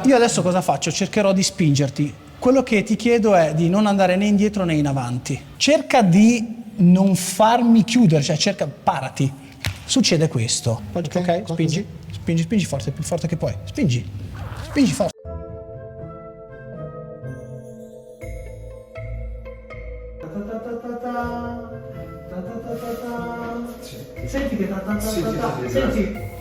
Io adesso cosa faccio? Cercherò di spingerti. Quello che ti chiedo è di non andare né indietro né in avanti. Cerca di non farmi chiudere, cioè parati. Succede questo. Ok? Spingi, spingi, spingi forte, più forte che puoi. Spingi, spingi forte. Senti che senti.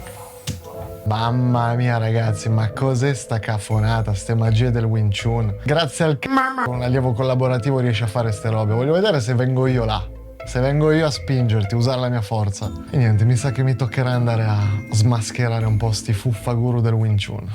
Mamma mia ragazzi, ma cos'è sta cafonata, ste magie del Wing Chun? Grazie al un allievo collaborativo riesce a fare ste robe. Voglio vedere se vengo io là. Se vengo io a spingerti, usare la mia forza. E niente, mi sa che mi toccherà andare a smascherare un po' sti fuffaguru del Wing Chun.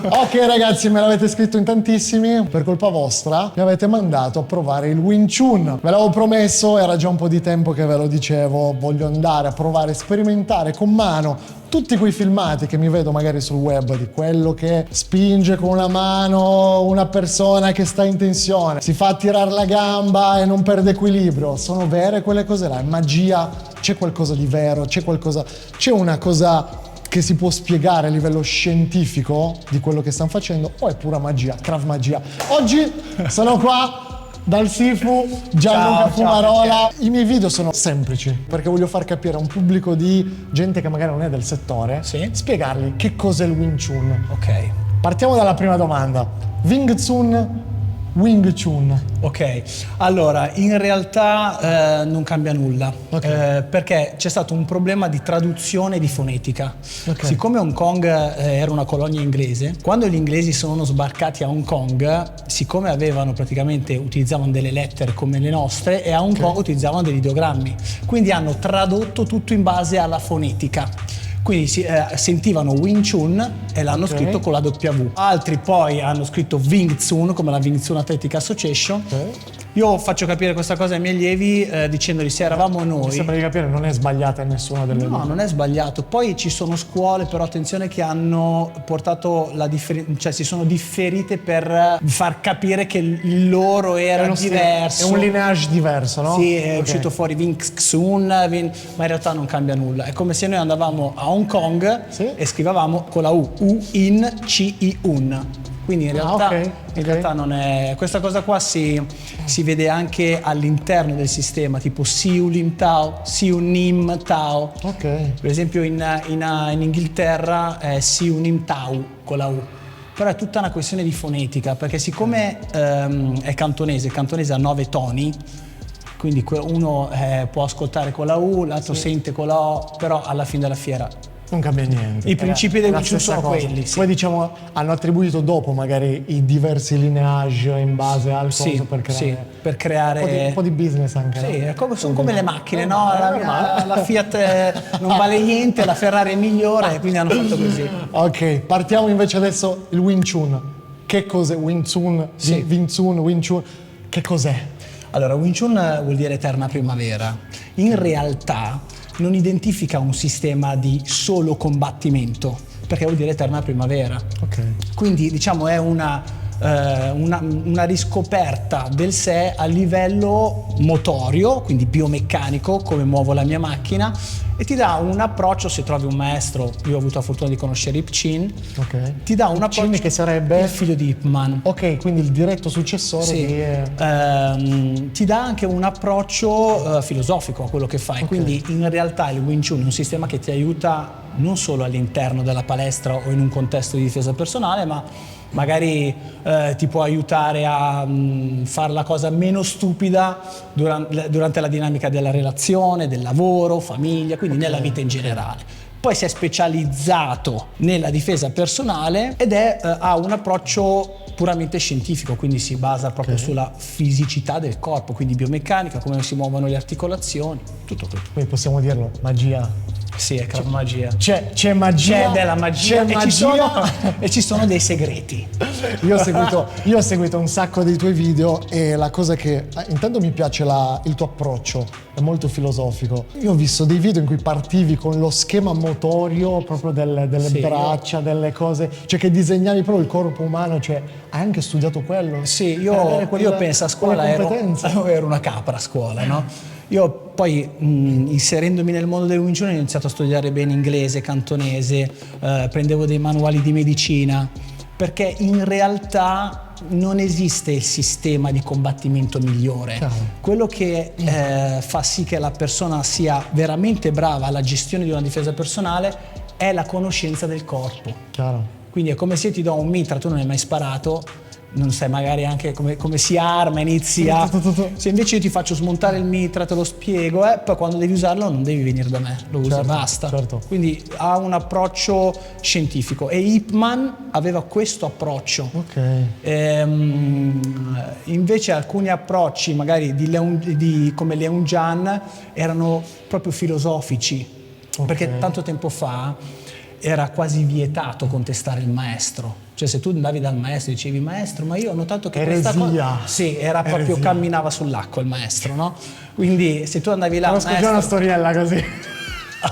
Ok ragazzi, me l'avete scritto in tantissimi, per colpa vostra mi avete mandato a provare il Wing Chun. Ve l'avevo promesso, era già un po' di tempo che ve lo dicevo, voglio andare a provare, sperimentare con mano tutti quei filmati che mi vedo magari sul web di quello che spinge con una mano una persona che sta in tensione, si fa tirare la gamba e non perde equilibrio. Sono vere quelle cose là, è magia, c'è qualcosa di vero, c'è una cosa che si può spiegare a livello scientifico di quello che stanno facendo, o è pura magia, Krav Magia. Oggi sono qua dal Sifu Gianluca Fumarola. I miei video sono semplici perché voglio far capire a un pubblico di gente che magari non è del settore, spiegargli che cos'è il Wing Chun. Ok. Partiamo dalla prima domanda. Wing Chun, Wing Chun. Ok, allora in realtà non cambia nulla, perché c'è stato un problema di traduzione e di fonetica. Siccome Hong Kong era una colonia inglese, quando gli inglesi sono sbarcati a Hong Kong, siccome utilizzavano delle lettere come le nostre, e a Hong Kong utilizzavano degli ideogrammi, quindi hanno tradotto tutto in base alla fonetica. Quindi sentivano Wing Chun e l'hanno scritto con la W. Altri poi hanno scritto Wing Chun, come la Wing Chun Athletic Association. Io faccio capire questa cosa ai miei allievi dicendogli se eravamo noi. Mi sembra di capire, non è sbagliata in nessuna delle due. No, non è sbagliato. Poi ci sono scuole, però attenzione, che hanno portato cioè si sono differite per far capire che il loro era diverso. È un lineage diverso, no? Sì, è uscito fuori Wing Chun, ma in realtà non cambia nulla. È come se noi andavamo a Hong Kong e scrivevamo con la U-in, C-I-un. Quindi in realtà non è. Questa cosa qua si vede anche all'interno del sistema, tipo Siu Lim Tao, Siu Nim Tao. Per esempio in Inghilterra è Siu Nim Tao con la U. Però è tutta una questione di fonetica, perché siccome è cantonese, il cantonese ha 9 toni, quindi uno può ascoltare con la U, l'altro sente con la O, però alla fine della fiera non cambia niente. I principi del Wing Chun sono quelli. Poi diciamo hanno attribuito dopo magari i diversi lineage in base al coso per creare un po' di business anche. Sì, sono come le macchine, no? La Fiat non vale niente, la Ferrari è migliore, quindi hanno fatto così. Ok, partiamo invece adesso il Wing Chun. Che cos'è Wing Chun? Wing Chun, che cos'è? Allora, Wing Chun vuol dire eterna primavera. In realtà non identifica un sistema di solo combattimento, perché vuol dire eterna primavera. Quindi diciamo è una riscoperta del sé a livello motorio, quindi biomeccanico, come muovo la mia macchina, e ti dà un approccio. Se trovi un maestro, io ho avuto la fortuna di conoscere Ip Chin, ti dà un approccio che sarebbe il figlio di Ip Man. Quindi il diretto successore ti dà anche un approccio filosofico a quello che fai. Quindi in realtà il Wing Chun è un sistema che ti aiuta non solo all'interno della palestra o in un contesto di difesa personale, ma magari ti può aiutare a fare la cosa meno stupida durante la dinamica della relazione, del lavoro, famiglia, quindi nella vita in generale. Poi si è specializzato nella difesa personale ed ha un approccio puramente scientifico, quindi si basa proprio sulla fisicità del corpo, quindi biomeccanica, come si muovono le articolazioni, tutto questo. Quindi possiamo dirlo, magia. Sì, è Krav Magia. C'è magia. C'è della magia, e ci sono dei segreti. Io ho seguito un sacco dei tuoi video e la cosa che intanto mi piace il tuo approccio, è molto filosofico. Io ho visto dei video in cui partivi con lo schema motorio proprio delle braccia, delle cose, cioè che disegnavi proprio il corpo umano, cioè hai anche studiato quello? Sì, io penso a scuola ero una capra a scuola, no? Io poi inserendomi nel mondo del Wing Chun ho iniziato a studiare bene inglese, cantonese, prendevo dei manuali di medicina, perché in realtà non esiste il sistema di combattimento migliore. Quello che fa sì che la persona sia veramente brava alla gestione di una difesa personale è la conoscenza del corpo. Chiaro. Quindi è come se io ti do un mitra, tu non hai mai sparato, non sai magari anche come si arma, inizia. Se invece io ti faccio smontare il mitra, te lo spiego, poi quando devi usarlo non devi venire da me, lo usi e basta. Certo. Quindi ha un approccio scientifico e Ip Man aveva questo approccio. Invece alcuni approcci magari come Leung Jan erano proprio filosofici, perché tanto tempo fa era quasi vietato contestare il maestro. Cioè se tu andavi dal maestro e dicevi maestro ma io ho notato che questa cosa... Sì, era proprio camminava sull'acqua il maestro, no? Quindi se tu andavi là... Conosco già una storiella così.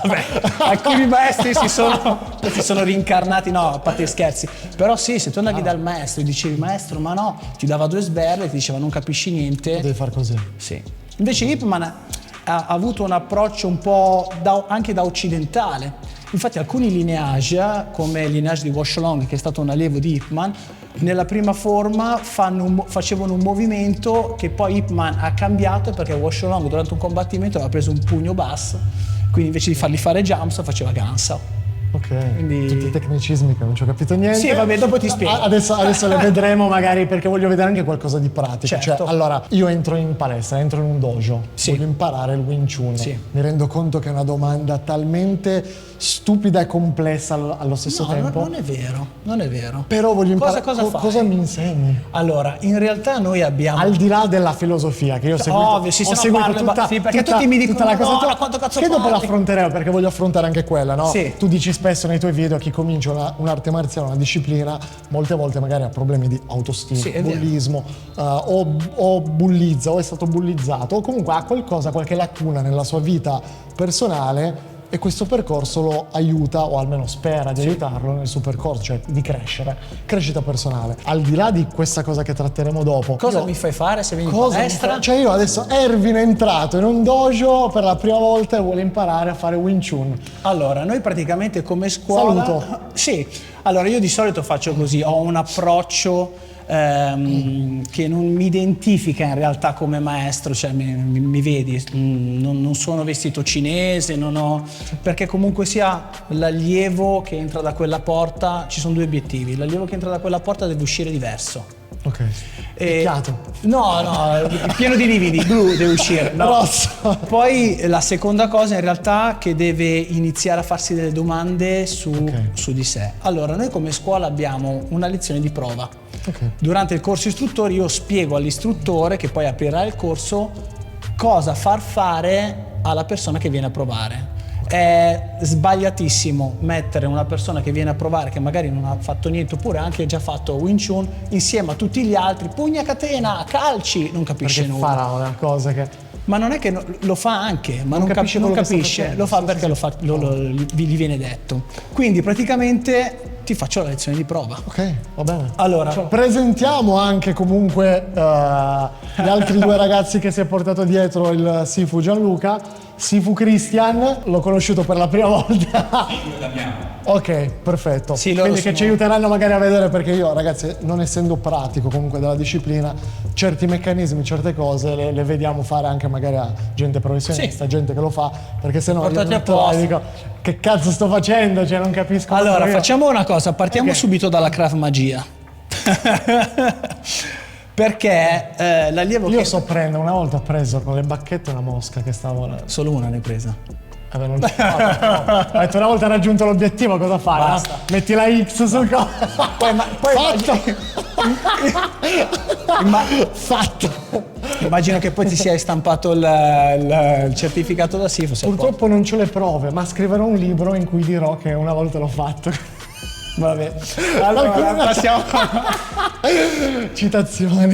Vabbè, alcuni maestri si sono rincarnati, no, a parte gli scherzi. Però sì, se tu andavi dal maestro e dicevi maestro ma no, ti dava due sberle e ti diceva non capisci niente. Devi far così. Sì. Invece Ip Man ha avuto un approccio un po' anche da occidentale. Infatti alcuni lineage, come il lineage di Wash Long, che è stato un allievo di Ip Man, nella prima forma facevano un movimento che poi Ip Man ha cambiato perché Wash Long durante un combattimento aveva preso un pugno basso, quindi invece di fargli fare jumps faceva gansa. Quindi... tutti i tecnicismi che non ci ho capito niente. Sì, vabbè, dopo ti spiego. Adesso le vedremo magari, perché voglio vedere anche qualcosa di pratico. Certo. Cioè, allora, io entro in palestra, entro in un dojo, sì. Voglio imparare il Wing Chun. Sì. Mi rendo conto che è una domanda talmente stupida e complessa allo stesso tempo. No, non è vero. Però voglio imparare. Cosa mi insegni? Allora, in realtà noi abbiamo... Al di là della filosofia, che io ho seguito, ovvio, sì, perché tutti mi dicono la cosa quanto cazzo che dopo parli? l'affronteremo, perché voglio affrontare anche quella, no? Sì. Tu dici spesso nei tuoi video chi comincia un'arte marziale, una disciplina, molte volte magari ha problemi di autostima, bullismo, o bullizza, o è stato bullizzato, o comunque ha qualche lacuna nella sua vita personale, e questo percorso lo aiuta, o almeno spera di aiutarlo nel suo percorso, cioè di crescita personale. Al di là di questa cosa che tratteremo dopo, mi fai fare se vieni in palestra? Cioè io adesso, Erwin è entrato in un dojo per la prima volta e vuole imparare a fare Wing Chun. Allora, noi praticamente come scuola... Saluto. Sì, allora io di solito faccio così, ho un approccio che non mi identifica in realtà come maestro, cioè mi vedi, non sono vestito cinese, perché comunque sia l'allievo che entra da quella porta, ci sono due obiettivi, l'allievo che entra da quella porta deve uscire diverso. Ok. Picchiato. No, pieno di lividi, blu deve uscire. No. Rosso. Poi la seconda cosa in realtà che deve iniziare a farsi delle domande su di sé. Allora, noi come scuola abbiamo una lezione di prova. Durante il corso istruttori io spiego all'istruttore, che poi aprirà il corso, cosa far fare alla persona che viene a provare. È sbagliatissimo mettere una persona che viene a provare, che magari non ha fatto niente oppure anche già fatto Wing Chun, insieme a tutti gli altri, pugna catena, calci, non capisce nulla. Farà una cosa che... Ma non è che lo fa anche, ma non capisce, lo fa perché gli viene detto. Quindi praticamente ti faccio la lezione di prova. Ok, va bene. Allora, presentiamo anche comunque gli altri due ragazzi che si è portato dietro, il Sifu Gianluca, Sifu Christian, l'ho conosciuto per la prima volta. Ok, perfetto. Sì, quindi che ci aiuteranno magari a vedere, perché io, ragazzi, non essendo pratico comunque della disciplina, certi meccanismi, certe cose le vediamo fare anche magari a gente professionista, gente che lo fa, perché sennò io dico che cazzo sto facendo, cioè non capisco. Allora, facciamo una cosa, partiamo subito dalla Krav Magia. Perché l'allievo io so prendere, una volta ho preso con le bacchette una mosca che stavo... Solo una ne hai presa? Vabbè, non ho detto, una volta raggiunto l'obiettivo cosa fai? Basta. No? Metti la X sul coso. Poi fatto. Immagino che poi ti sia stampato il certificato da Sifu. Purtroppo non c'ho le prove, ma scriverò un libro in cui dirò che una volta l'ho fatto. Vabbè, allora passiamo. Citazioni.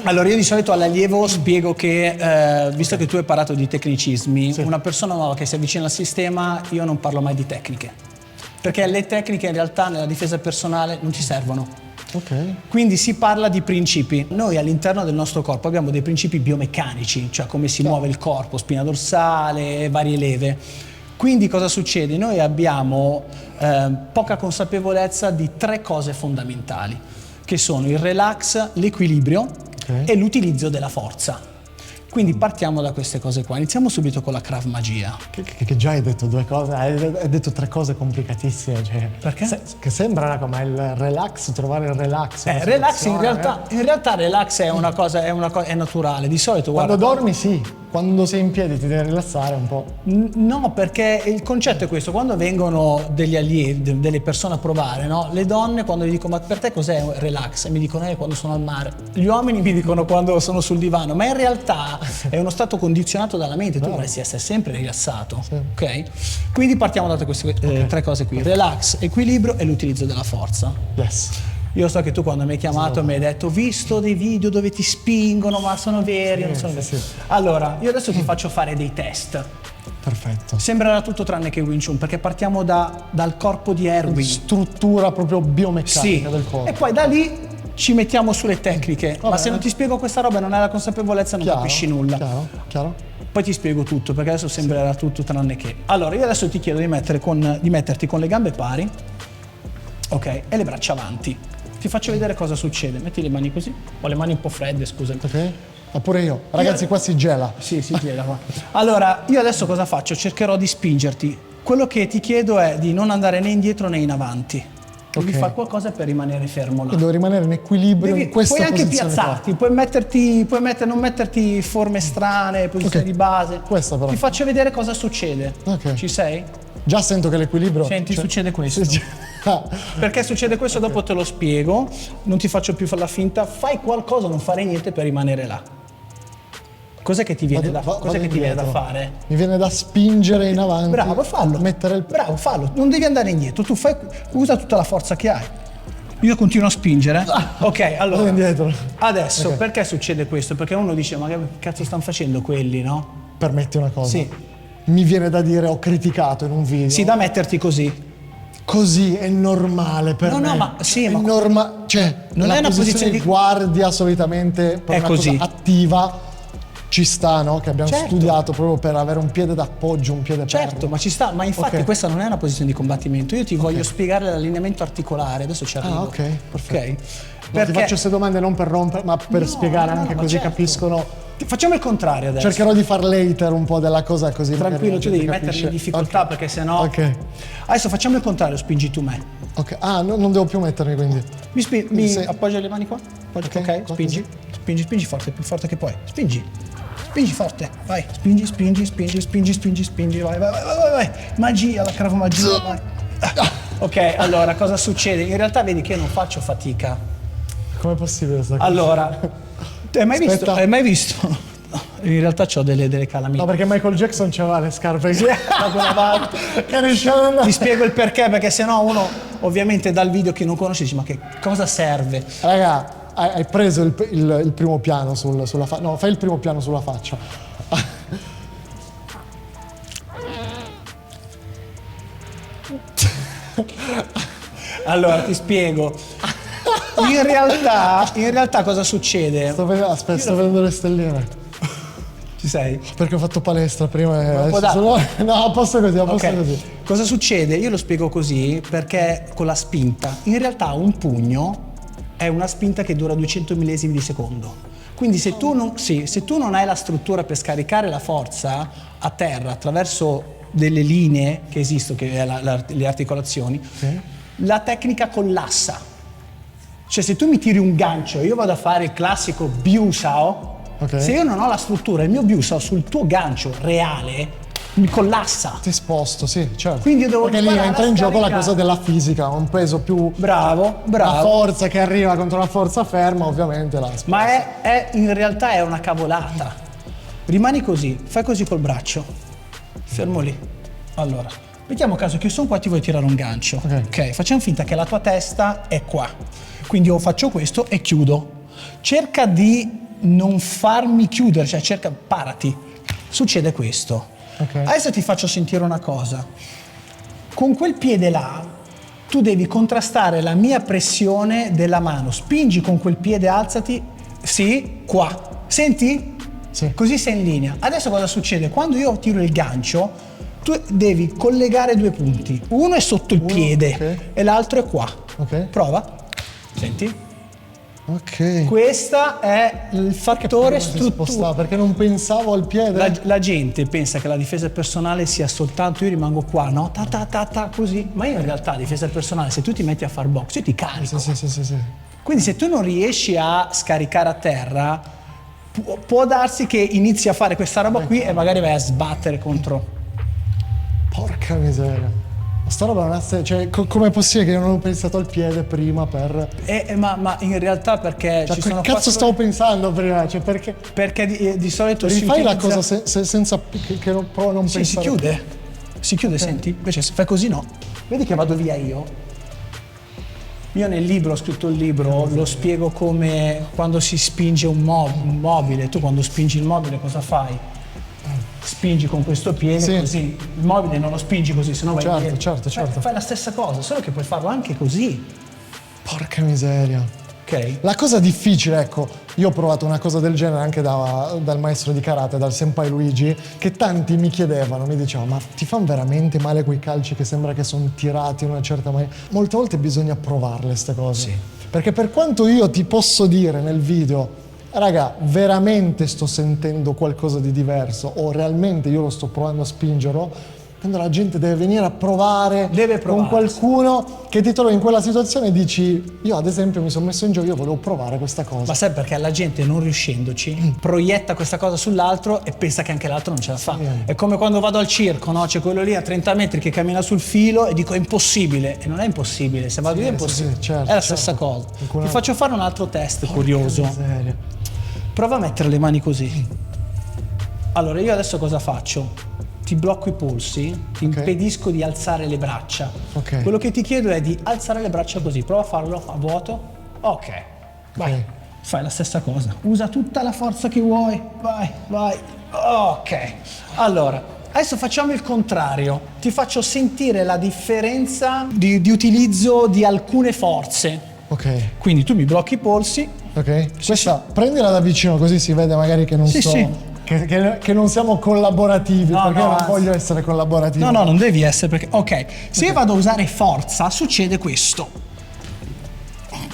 Allora, io di solito all'allievo spiego che, visto che tu hai parlato di tecnicismi, una persona nuova che si avvicina al sistema, io non parlo mai di tecniche. Perché le tecniche in realtà nella difesa personale non ti servono. Ok. Quindi si parla di principi. Noi all'interno del nostro corpo abbiamo dei principi biomeccanici, cioè come si muove il corpo, spina dorsale, varie leve. Quindi cosa succede? Noi abbiamo poca consapevolezza di 3 cose fondamentali, che sono il relax, l'equilibrio e l'utilizzo della forza. Quindi partiamo da queste cose qua. Iniziamo subito con la Krav Magia. Che già hai detto 2 cose, hai detto 3 cose complicatissime. Cioè, Perché? Che sembrano come il relax, trovare il relax. Relax in realtà relax è una cosa, è naturale. Di solito, quando guarda, dormi sì, quando sei in piedi ti devi rilassare un po'. No, perché il concetto è questo: quando vengono degli allievi, delle persone a provare, no? Le donne, quando gli dico ma per te cos'è un relax? E mi dicono quando sono al mare. Gli uomini mi dicono quando sono sul divano, ma in realtà è uno stato condizionato dalla mente, tu dovresti essere sempre rilassato, ok? Quindi partiamo da queste 3 cose qui: relax, equilibrio e l'utilizzo della forza. Yes. Io so che tu quando mi hai chiamato mi hai detto: ho visto dei video dove ti spingono, ma sono veri? Non sono veri. Sì. Allora, io adesso ti faccio fare dei test. Perfetto. Sembrerà tutto tranne che Wing Chun, perché partiamo dal corpo di Erwin. Struttura proprio biomeccanica del corpo. E poi da lì ci mettiamo sulle tecniche. Va ma bene. se non ti spiego questa roba e non hai la consapevolezza non capisci nulla. Chiaro. Poi ti spiego tutto, perché adesso sembrerà tutto tranne che. Allora, io adesso ti chiedo di metterti con le gambe pari, ok? E le braccia avanti. Ti faccio vedere cosa succede. Metti le mani così. Ho le mani un po' fredde, scusa. Ok. Ma pure io. Ragazzi, qua si gela. Sì, si gela qua. Allora, io adesso cosa faccio? Cercherò di spingerti. Quello che ti chiedo è di non andare né indietro né in avanti. Devi fare qualcosa per rimanere fermo là. Devo rimanere in equilibrio in questa puoi anche posizione piazzarti, non metterti forme strane, posizioni di base. Questa però. Ti faccio vedere cosa succede. Ok. Ci sei? Già sento che l'equilibrio... Senti, succede questo. Perché succede questo? Dopo te lo spiego. Non ti faccio più fare la finta. Fai qualcosa, non fare niente per rimanere là. Cos'è che ti viene da fare? Mi viene da spingere in avanti. Bravo, fallo. Bravo, fallo. Non devi andare indietro. Tu usa tutta la forza che hai. Io continuo a spingere. Ok, allora. Indietro. Adesso, perché succede questo? Perché uno dice, ma che cazzo stanno facendo quelli, no? Permetti una cosa. Sì. Mi viene da dire, ho criticato in un video. Sì, da metterti così. Così è normale per me. No, ma sì, è ma cioè, non è una posizione di guardia solitamente per è una così. cosa attiva. Ci sta, no? Che abbiamo Certo. studiato proprio per avere un piede d'appoggio, un piede Certo, perno. ma ci sta, ma infatti questa non è una posizione di combattimento. Io ti voglio spiegare l'allineamento articolare, adesso ci arrivo. Ok, perfetto. Ok? No, ti faccio queste domande non per rompere, ma per spiegare anche così certo. capiscono. Facciamo il contrario adesso. Cercherò di far later un po' della cosa così. Tranquillo, tu devi mettermi mettermi in difficoltà perché sennò. Ok. Adesso facciamo il contrario, spingi tu me. Ok. Ah, non devo più mettermi quindi. Mi appoggia le mani qua? Ok, qua spingi. Spingi forte, più forte che puoi. Spingi forte, vai. Spingi, vai. Magia, la Krav Magia, vai. Ok, allora cosa succede? In realtà vedi che io non faccio fatica. Com'è possibile questa cosa? Allora, hai mai visto? No, in realtà ho delle calamità. No, perché Michael Jackson c'aveva le scarpe Ti spiego il perché sennò uno ovviamente dal video che non conosci dice ma che cosa serve? Raga, hai preso il primo piano sulla faccia. No, fai il primo piano sulla faccia. Allora ti spiego. In realtà cosa succede? Sto vedendo le stelline. Ci sei? Perché ho fatto palestra prima e no, a posto così, così. Cosa succede? Io lo spiego così perché con la spinta. In realtà un pugno è una spinta che dura 200 millesimi di secondo. Quindi se tu non hai la struttura per scaricare la forza a terra attraverso delle linee che esistono, che è le articolazioni, la tecnica collassa. Cioè se tu mi tiri un gancio e io vado a fare il classico Biusao, se io non ho la struttura, il mio Biusao sul tuo gancio reale mi collassa. Ti sposto, sì, certo. Quindi io devo perché lì entra in gioco la cosa della fisica, un peso più... Bravo. La forza che arriva contro la forza ferma, ovviamente la sposta. Ma in realtà è una cavolata. Rimani così, fai così col braccio. Fermo lì. Allora, mettiamo caso che io sono qua e ti vuoi tirare un gancio. Ok, facciamo finta che la tua testa è qua. Quindi io faccio questo e chiudo. Cerca di non farmi chiudere, cioè parati. Succede questo. Adesso ti faccio sentire una cosa. Con quel piede là, tu devi contrastare la mia pressione della mano. Spingi con quel piede, alzati. Sì, qua. Senti? Sì. Così sei in linea. Adesso cosa succede? Quando io tiro il gancio, tu devi collegare due punti. Uno è sotto il piede e l'altro è qua. Ok. Prova. Senti? Ok. Questo è il fattore struttura. Perché non pensavo al piede. La gente pensa che la difesa personale sia soltanto io rimango qua, no? Così. Ma io in realtà difesa personale, se tu ti metti a far box, io ti carico. Sì. Quindi se tu non riesci a scaricare a terra, può darsi che inizi a fare questa roba qui e magari vai a sbattere contro. Porca miseria. Sta roba non ha senso. Cioè, com'è possibile che io non ho pensato al piede prima per... Ma in realtà perché Cioè, ci che sono cazzo stavo pensando prima? Cioè, perché... Perché di solito Rifai la cosa senza che non provo a non pensare. Si chiude. Si chiude, senti? Invece se fai così no. Vedi che vado via io? Io nel libro, ho scritto il libro, lo spiego come quando si spinge un mobile. Tu quando spingi il mobile cosa fai? Spingi con questo piede così. Il mobile non lo spingi così, sennò vai via. Certo. Fai la stessa cosa, solo che puoi farlo anche così. Porca miseria. Ok? La cosa difficile, ecco, io ho provato una cosa del genere anche dal maestro di karate, dal senpai Luigi, che tanti mi chiedevano, mi dicevano, ma ti fanno veramente male quei calci che sembra che sono tirati in una certa maniera? Molte volte bisogna provarle queste cose. Sì. Perché per quanto io ti posso dire nel video, raga, veramente sto sentendo qualcosa di diverso, o realmente io lo sto provando a spingerlo, quando la gente deve venire a provare con qualcuno che ti trovi in quella situazione e dici, io ad esempio mi sono messo in gioco, io volevo provare questa cosa. Ma sai perché la gente non riuscendoci proietta questa cosa sull'altro e pensa che anche l'altro non ce la fa. È come quando vado al circo, no? C'è quello lì a 30 metri che cammina sul filo e dico è impossibile, e non è impossibile, se vado io è impossibile. Certo, è la stessa cosa. Ti faccio fare un altro test curioso. Miseria. Prova a mettere le mani così. Allora io adesso cosa faccio? Ti blocco i polsi, ti impedisco di alzare le braccia. Quello che ti chiedo è di alzare le braccia così. Prova a farlo a vuoto. Ok. Vai. Fai la stessa cosa. Usa tutta la forza che vuoi. Vai. Ok. Allora, adesso facciamo il contrario. Ti faccio sentire la differenza di utilizzo di alcune forze. Ok. Quindi tu mi blocchi i polsi. Ok. Questa prendila da vicino così si vede magari che non Che non siamo collaborativi, perché non voglio essere collaborativo. No, non devi essere, perché... Ok, se io vado a usare forza, succede questo.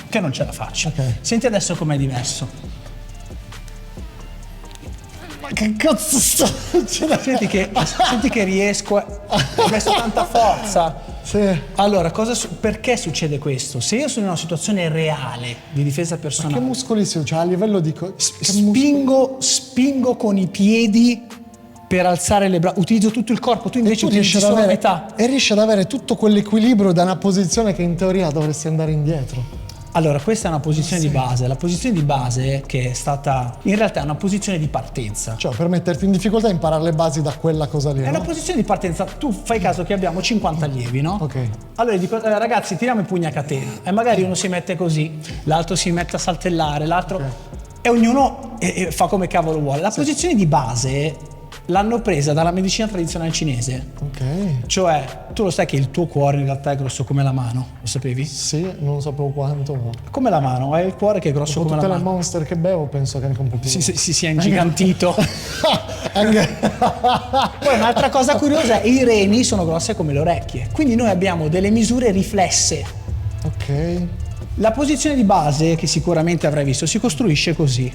Che non ce la faccio. Senti adesso com'è diverso. Ma che cazzo sta succedendo? Senti che riesco a... Ho messo tanta forza. Sì. Allora, perché succede questo? Se io sono in una situazione reale di difesa personale... Ma che muscoli si usa? Cioè, a livello di... Spingo con i piedi per alzare le braccia, utilizzo tutto il corpo, tu invece utilizzi solo la metà. E riesci ad avere tutto quell'equilibrio da una posizione che in teoria dovresti andare indietro. Allora, questa è una posizione di base. La posizione di base che è stata... In realtà è una posizione di partenza. Cioè, per metterti in difficoltà imparare le basi da quella cosa lì, È una posizione di partenza. Tu fai caso che abbiamo 50 allievi, no? Ok. Allora dico, ragazzi, tiriamo i pugni a catena. E magari uno si mette così, l'altro si mette a saltellare, l'altro... E ognuno fa come cavolo vuole. La posizione di base l'hanno presa dalla medicina tradizionale cinese. Ok. Cioè, tu lo sai che il tuo cuore in realtà è grosso come la mano, lo sapevi? Sì, non sapevo quanto. Ma... Come la mano, hai il cuore che è grosso come la mano. Tutte le Monster che bevo penso che anche un po' più. Si è ingigantito. Poi un'altra cosa curiosa è i reni sono grosse come le orecchie. Quindi noi abbiamo delle misure riflesse. Ok. La posizione di base, che sicuramente avrai visto, si costruisce così.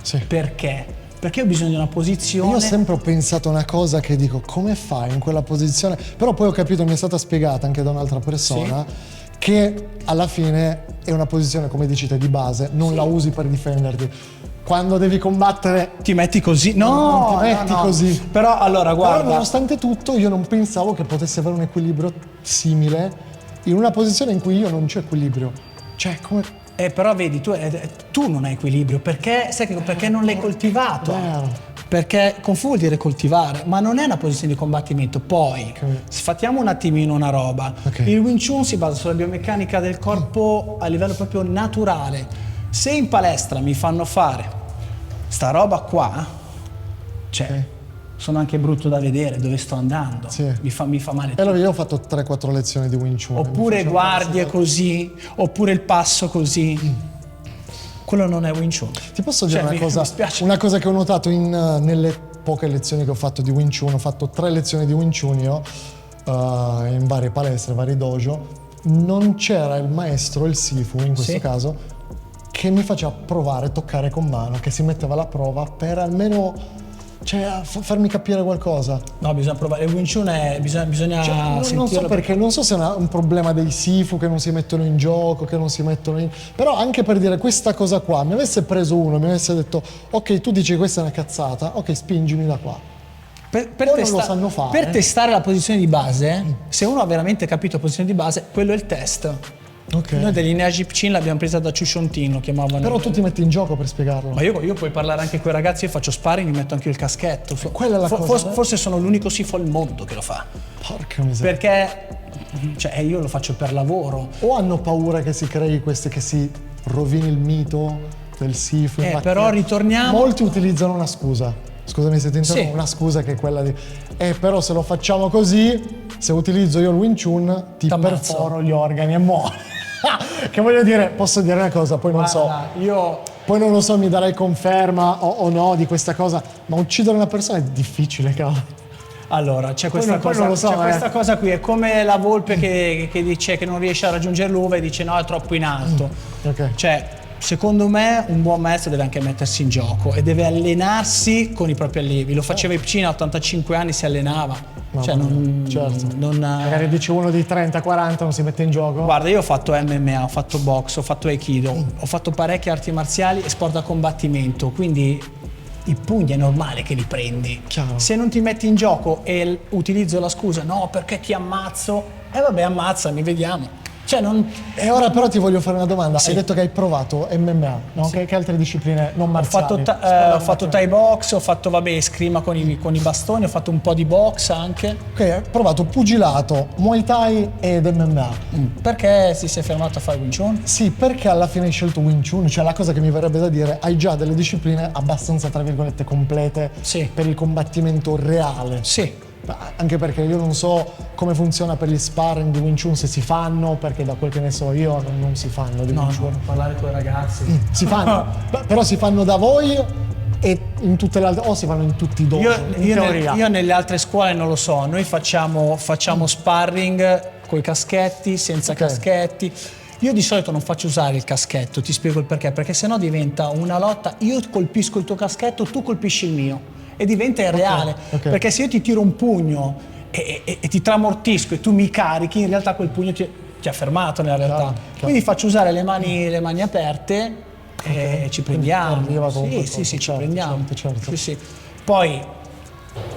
Sì. Perché? Perché ho bisogno di una posizione... Io ho sempre ho pensato una cosa che dico, come fai in quella posizione? Però poi ho capito, mi è stata spiegata anche da un'altra persona, che alla fine è una posizione, come dici te, di base, non la usi per difenderti. Quando devi combattere... Ti metti così? No, non ti metti così. Però allora, guarda... Però nonostante tutto io non pensavo che potesse avere un equilibrio simile in una posizione in cui io non c'ho equilibrio. Cioè, come... però vedi, tu non hai equilibrio, perché non l'hai coltivato. Perché Kung Fu vuol dire coltivare, ma non è una posizione di combattimento. Poi, sfatiamo un attimino una roba. Il Wing Chun si basa sulla biomeccanica del corpo a livello proprio naturale. Se in palestra mi fanno fare sta roba qua, cioè, sono anche brutto da vedere dove sto andando, Sì. mi fa male E allora tutto. io ho fatto 3-4 lezioni di Wing Chun. Oppure Mi faccio guardie pensare- così, oppure il passo così. Quello non è Wing Chun. Ti posso dire Cioè, una cosa? mi spiace. Una cosa che ho notato nelle poche lezioni che ho fatto di Wing Chun, ho fatto 3 lezioni di Wing Chun io, in varie palestre, vari dojo, non c'era il maestro, il Sifu in questo Sì. caso, che mi faceva provare, toccare con mano, che si metteva alla prova per almeno farmi capire qualcosa. No, bisogna provare. Il Wing Chun bisogna Non so sentirlo. perché, non so se è un problema dei Sifu che non si mettono in gioco, che non si mettono in... Però anche per dire questa cosa qua, mi avesse preso uno, mi avesse detto ok, tu dici questa è una cazzata, ok, spingimi da qua. Per Poi non lo sanno fare. per testare la posizione di base, se uno ha veramente capito la posizione di base, quello è il test. Ok. Noi dell'Inea Jip-Chin l'abbiamo presa da Chushontin, lo chiamavano. Però tu ti metti in gioco per spiegarlo. Ma io puoi parlare anche con i ragazzi, io faccio sparring, mi metto anche il caschetto. quella è la cosa, Forse sono l'unico Sifo al mondo che lo fa. Porca miseria. Perché io lo faccio per lavoro. O hanno paura che si crei queste, che si rovini il mito del Sifu. Infatti, però ritorniamo. Molti utilizzano una scusa. Scusami se ti interrompo, Sì. una scusa che è quella di però se lo facciamo così, se utilizzo io il Wing Chun, ti T'ammazzo. perforo gli organi e muori. Che voglio dire, posso dire una cosa, poi non so. Guarda, io Poi non lo so, mi darai conferma o no di questa cosa, ma uccidere una persona è difficile, cavolo. Allora, c'è questa, poi non lo so, questa cosa qui, è come la volpe che dice che non riesce a raggiungere l'uva e dice no, è troppo in alto. Ok. Cioè, secondo me un buon maestro deve anche mettersi in gioco e deve allenarsi con i propri allievi. Lo faceva Ipcina a 85 anni, si allenava. Cioè, Certo. Magari dice uno di 30-40 non si mette in gioco. Guarda, io ho fatto MMA, ho fatto box, ho fatto aikido, ho fatto parecchie arti marziali e sport da combattimento, quindi i pugni è normale che li prendi. Chiaro. Se non ti metti in gioco e utilizzo la scusa no perché ti ammazzo, vabbè ammazzami, vediamo. Cioè non... E ora però ti voglio fare una domanda. Sì. Hai detto che hai provato MMA, no? Che altre discipline non Ho marziali? fatto, ho fatto Thai box, ho fatto scrima con i bastoni, ho fatto un po' di box anche. Ok, hai provato pugilato, Muay Thai ed MMA. Perché si è fermato a fare Wing Chun? Sì, perché alla fine hai scelto Wing Chun? Cioè la cosa che mi verrebbe da dire, hai già delle discipline abbastanza, tra virgolette, complete Sì. per il combattimento reale. Sì. Anche perché io non so come funziona per gli sparring di Wing Chun, se si fanno, perché da quel che ne so io non si fanno di No, Wing Chun. no, parlare con i ragazzi. Si fanno, però si fanno da voi e in tutte le altre, o si fanno in tutti i dojo, in teoria. Io nelle altre scuole non lo so, noi facciamo sparring coi caschetti, senza Ok. caschetti. Io di solito non faccio usare il caschetto, ti spiego il perché sennò diventa una lotta, io colpisco il tuo caschetto, tu colpisci il mio e diventa irreale, ok. perché se io ti tiro un pugno e ti tramortisco e tu mi carichi, in realtà quel pugno ti ha fermato nella realtà. Chiaro. Quindi faccio usare le mani aperte e ci prendiamo. arriva comunque Sì, ci certo, prendiamo. certo. Sì, sì. Poi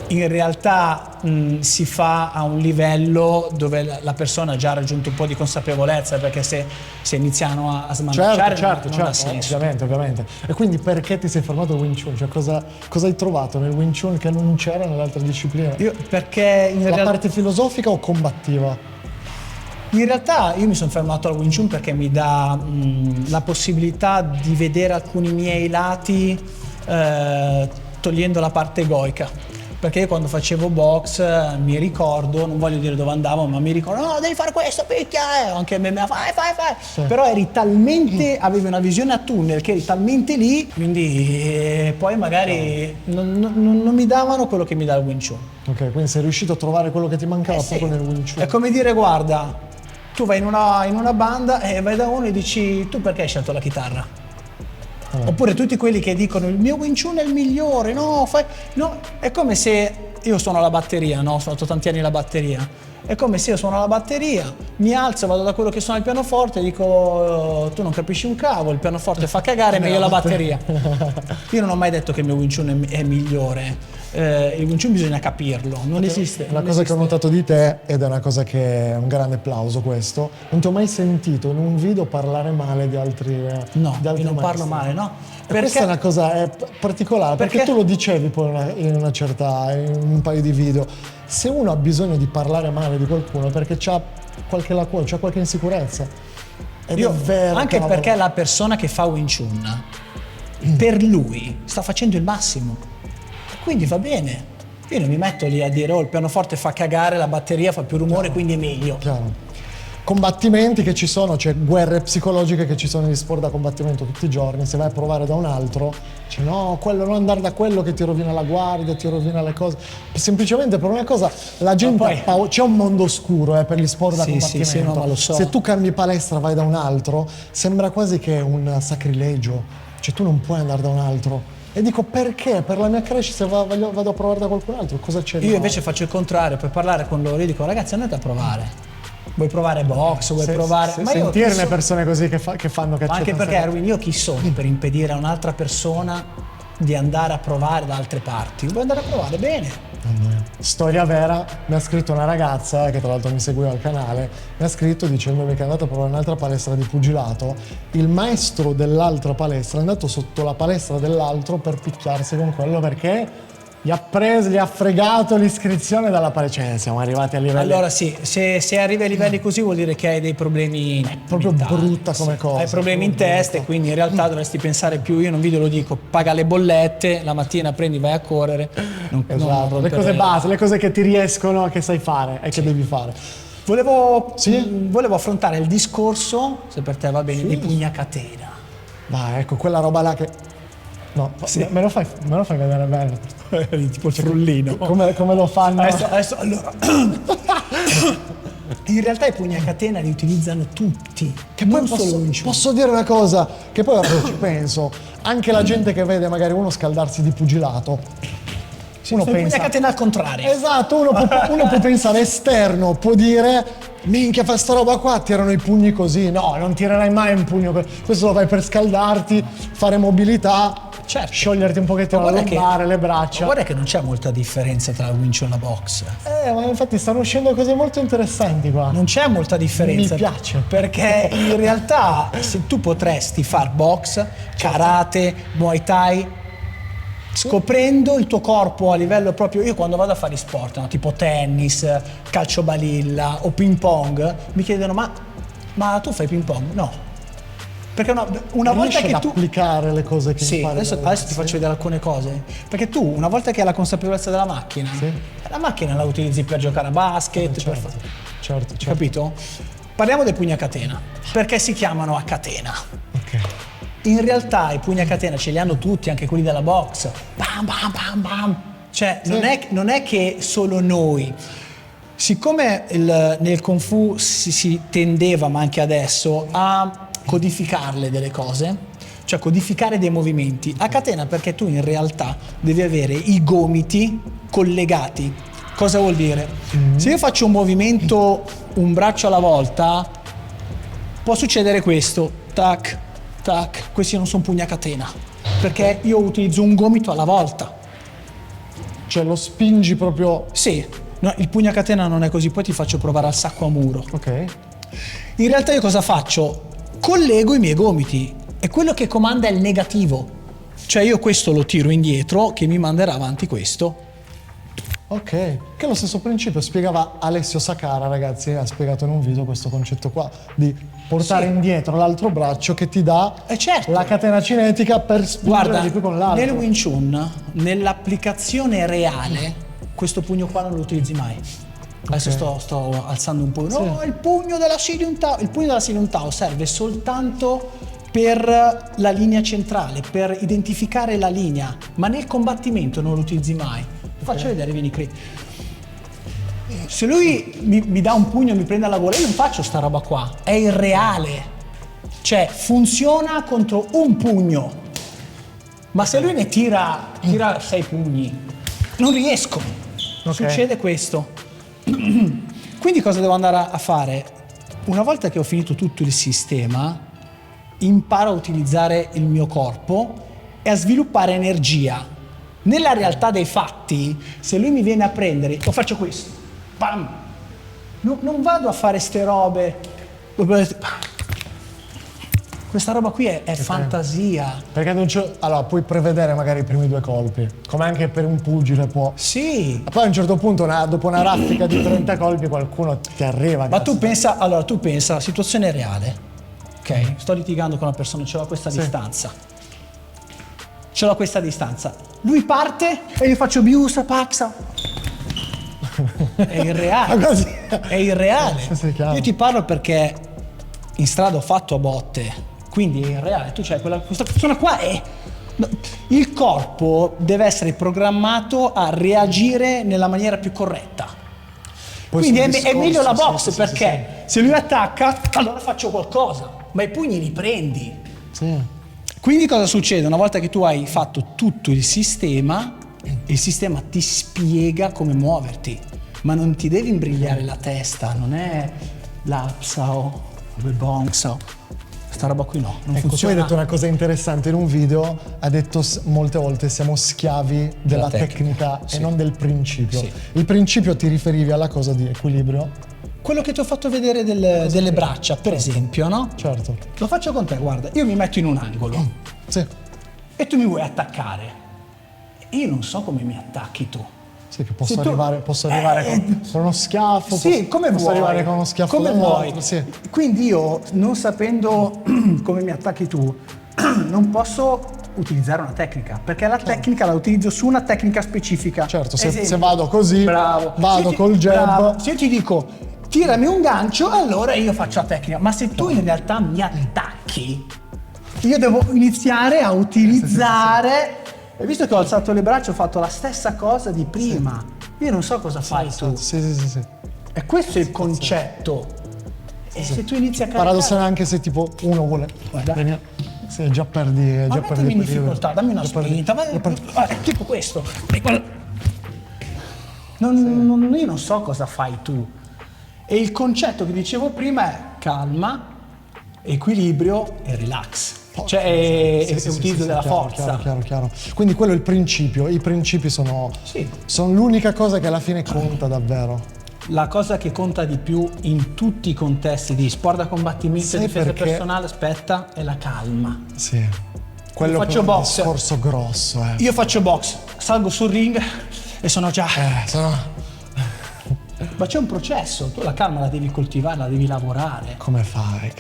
in realtà si fa a un livello dove la persona ha già raggiunto un po' di consapevolezza, perché se iniziano a smanacciare Certo, non ha senso. ovviamente. E quindi perché ti sei fermato al Wing Chun? Cioè cosa hai trovato nel Wing Chun che non c'era nelle altre discipline? Perché La parte filosofica o combattiva? in realtà io mi sono fermato al Wing Chun perché mi dà la possibilità di vedere alcuni miei lati togliendo la parte egoica. Perché io quando facevo box mi ricordo, non voglio dire dove andavo, ma mi ricordo, no, devi fare questo, picchia, anche MMA, fai. Sì. Però eri talmente, avevi una visione a tunnel che eri talmente lì, quindi poi magari non mi davano quello che mi dà il Wing Chun. Ok, quindi sei riuscito a trovare quello che ti mancava Sì. proprio nel Wing Chun. È come dire, guarda, tu vai in una banda e vai da uno e dici, tu perché hai scelto la chitarra? Oppure tutti quelli che dicono il mio Wing Chun è il migliore, no, è come se io suono la batteria, no? Ho suonato tanti anni la batteria. È come se io suono la batteria, mi alzo, vado da quello che suona il pianoforte e dico tu non capisci un cavolo, il pianoforte fa cagare, meglio la batteria. Io non ho mai detto che il mio Wing Chun è migliore. Il Wing Chun bisogna capirlo, non esiste. La non cosa che ho esiste. notato di te, ed è una cosa che è un grande applauso questo, non ti ho mai sentito in un video parlare male di altri No, di altri io non maestri. parlo male, no? E questa è una cosa particolare, perché tu lo dicevi poi in un paio di video. Se uno ha bisogno di parlare male di qualcuno è perché c'ha qualche lacuna, c'ha qualche insicurezza. Ed è vero, Anche cavolo. perché la persona che fa Wing Chun, per lui, sta facendo il massimo. Quindi va bene. Io non mi metto lì a dire, oh, il pianoforte fa cagare, la batteria fa più rumore, quindi è meglio. Chiaro. Combattimenti che ci sono, cioè guerre psicologiche che ci sono negli sport da combattimento tutti i giorni. Se vai a provare da un altro, dici no, quello non andare da quello che ti rovina la guardia, ti rovina le cose. Semplicemente per una cosa, la gente ha paura. C'è un mondo oscuro per gli sport da combattimento. Sì, no, ma lo so. Se tu cambi palestra, vai da un altro, sembra quasi che è un sacrilegio. Cioè tu non puoi andare da un altro. E dico perché? Per la mia crescita vado a provare da qualcun altro, cosa c'è? Io invece faccio il contrario, per parlare con loro, io dico ragazzi andate a provare. Vuoi provare box, vuoi provare... Ma sentirne persone così che fanno Ma anche perché Erwin, io chi sono per impedire a un'altra persona di andare a provare da altre parti? Vuoi andare a provare bene. Storia vera, mi ha scritto una ragazza che tra l'altro mi seguiva al canale, mi ha scritto dicendomi che è andata a provare un'altra palestra di pugilato, il maestro dell'altra palestra è andato sotto la palestra dell'altro per picchiarsi con quello perché gli ha fregato l'iscrizione dalla palestra. Cioè siamo arrivati a livelli... Allora sì, se arrivi a livelli così vuol dire che hai dei problemi proprio mentali. Brutta come cosa. Hai problemi in testa e quindi in realtà dovresti pensare più, io non vi lo dico, paga le bollette, la mattina prendi, vai a correre. Esatto, le cose base, le cose che ti riescono, che sai fare e che devi fare. Volevo affrontare il discorso, se per te va bene, di pugna catena. Vai, ecco, quella roba là che... No, me lo fai vedere bene. Tipo il frullino. Come lo fanno? Adesso allora. In realtà i pugni a catena li utilizzano tutti. Che poi posso dire una cosa, che poi ci penso, anche la gente che vede magari uno scaldarsi di pugilato. Uno pensa a catena al contrario. Esatto, uno può pensare esterno, può dire minchia fa sta roba qua, tirano i pugni così. No, non tirerai mai un pugno così. Questo lo fai per scaldarti, fare mobilità. Certo. Scioglierti un pochettino la lombare, le braccia. Guarda che non c'è molta differenza tra la Wing Chun e la box. Ma infatti stanno uscendo cose molto interessanti qua. Non c'è molta differenza. Mi piace. Perché in realtà se tu potresti far box, karate, muay thai, scoprendo il tuo corpo a livello proprio... Io quando vado a fare sport, no? Tipo tennis, calcio balilla o ping pong, mi chiedono ma tu fai ping pong? No. Perché una volta che tu applicare le cose che impari. Adesso ti faccio vedere alcune cose. Perché tu, una volta che hai la consapevolezza della macchina, la macchina la utilizzi per giocare a basket, certo. Capito? Parliamo dei pugni a catena. Perché si chiamano a catena? Ok. In realtà i pugni a catena ce li hanno tutti, anche quelli della box. Bam bam bam bam. Cioè, non è che solo noi. Siccome nel Kung Fu si tendeva, ma anche adesso, a codificarle delle cose, cioè codificare dei movimenti a catena, perché tu in realtà devi avere i gomiti collegati. Cosa vuol dire? Se io faccio un movimento un braccio alla volta, può succedere questo, tac, tac, questi non sono pugni a catena, perché io utilizzo un gomito alla volta. Cioè lo spingi proprio... Sì, no, il pugno a catena non è così, poi ti faccio provare al sacco a muro. Ok. In realtà io cosa faccio? Collego i miei gomiti e quello che comanda è il negativo, cioè io questo lo tiro indietro che mi manderà avanti questo. Ok, che è lo stesso principio, spiegava Alessio Sacara, ragazzi, ha spiegato in un video questo concetto qua di portare indietro l'altro braccio che ti dà la catena cinetica per spingere di più con l'altro. Nel Wing Chun, nell'applicazione reale, questo pugno qua non lo utilizzi mai. Adesso sto alzando un pugno. No, il pugno della Shilin Tao. Il pugno della Shilin Tao serve soltanto per la linea centrale, per identificare la linea, ma nel combattimento non lo utilizzi mai. Faccio vedere, vieni qui. Se lui mi dà un pugno e mi prende alla gola, io non faccio sta roba qua. È irreale. Cioè, funziona contro un pugno. Ma se lui ne tira 6 pugni, non riesco. Succede questo. Quindi cosa devo andare a fare? Una volta che ho finito tutto il sistema, imparo a utilizzare il mio corpo e a sviluppare energia. Nella realtà dei fatti, se lui mi viene a prendere, io faccio questo, bam! Non vado a fare ste robe. Questa roba qui è fantasia. Perché non c'è... Allora, puoi prevedere magari i primi 2 colpi, come anche per un pugile può... Sì. Ma poi a un certo punto, dopo una raffica di 30 colpi, qualcuno ti arriva. Ma tu pensa, situazione reale. Ok? Sto litigando con una persona, c'è a questa distanza. ce l'ho a questa distanza. Lui parte e io faccio biusa, paxa. È irreale. È irreale. Io ti parlo perché in strada ho fatto a botte, quindi è irreale. Tu c'hai questa persona qua e il corpo deve essere programmato a reagire nella maniera più corretta. Quindi è meglio la box perché se lui attacca, allora faccio qualcosa, ma i pugni li prendi. Sì. Quindi cosa succede? Una volta che tu hai fatto tutto il sistema ti spiega come muoverti, ma non ti devi imbrigliare la testa, non è l'apsao, il bonsao, questa roba qui no, non ecco, funziona. tu hai detto una cosa interessante in un video, ha detto molte volte siamo schiavi della tecnica e non del principio. Sì. Il principio ti riferivi alla cosa di equilibrio? Quello che ti ho fatto vedere delle braccia, per esempio, no? Certo. Lo faccio con te, guarda, io mi metto in un angolo Sì. e tu mi vuoi attaccare. Io non so come mi attacchi tu. Sì, che posso arrivare con uno schiaffo. Sì, come posso vuoi. arrivare con uno schiaffo come vuoi. Sì. Quindi io, non sapendo come mi attacchi tu, non posso utilizzare una tecnica, perché la tecnica la utilizzo su una tecnica specifica. Certo, se vado così, vado col jab. Bravo. Se io ti dico tirami un gancio, allora io faccio la tecnica, ma se tu in realtà mi attacchi, io devo iniziare a utilizzare. E visto che ho alzato le braccia ho fatto la stessa cosa di prima. Io non so cosa fai tu. Sì. E questo è il concetto. E se tu inizi a caricare... Paradossale anche se tipo uno vuole venire. Sì, già perdi. Ma mettimi in difficoltà, dammi una spinta. Tipo questo. Io non so cosa fai tu. E il concetto che dicevo prima è calma, equilibrio e relax. Cioè è utilizzo della forza. Chiaro. Quindi quello è il principio. I principi sono l'unica cosa che alla fine conta davvero. La cosa che conta di più in tutti i contesti di sport da combattimento e difesa personale, aspetta, è la calma. Sì. Quello faccio però è un box. discorso grosso. Io faccio box, salgo sul ring e sono già... Ma c'è un processo, tu la calma la devi coltivare, la devi lavorare. Come fai?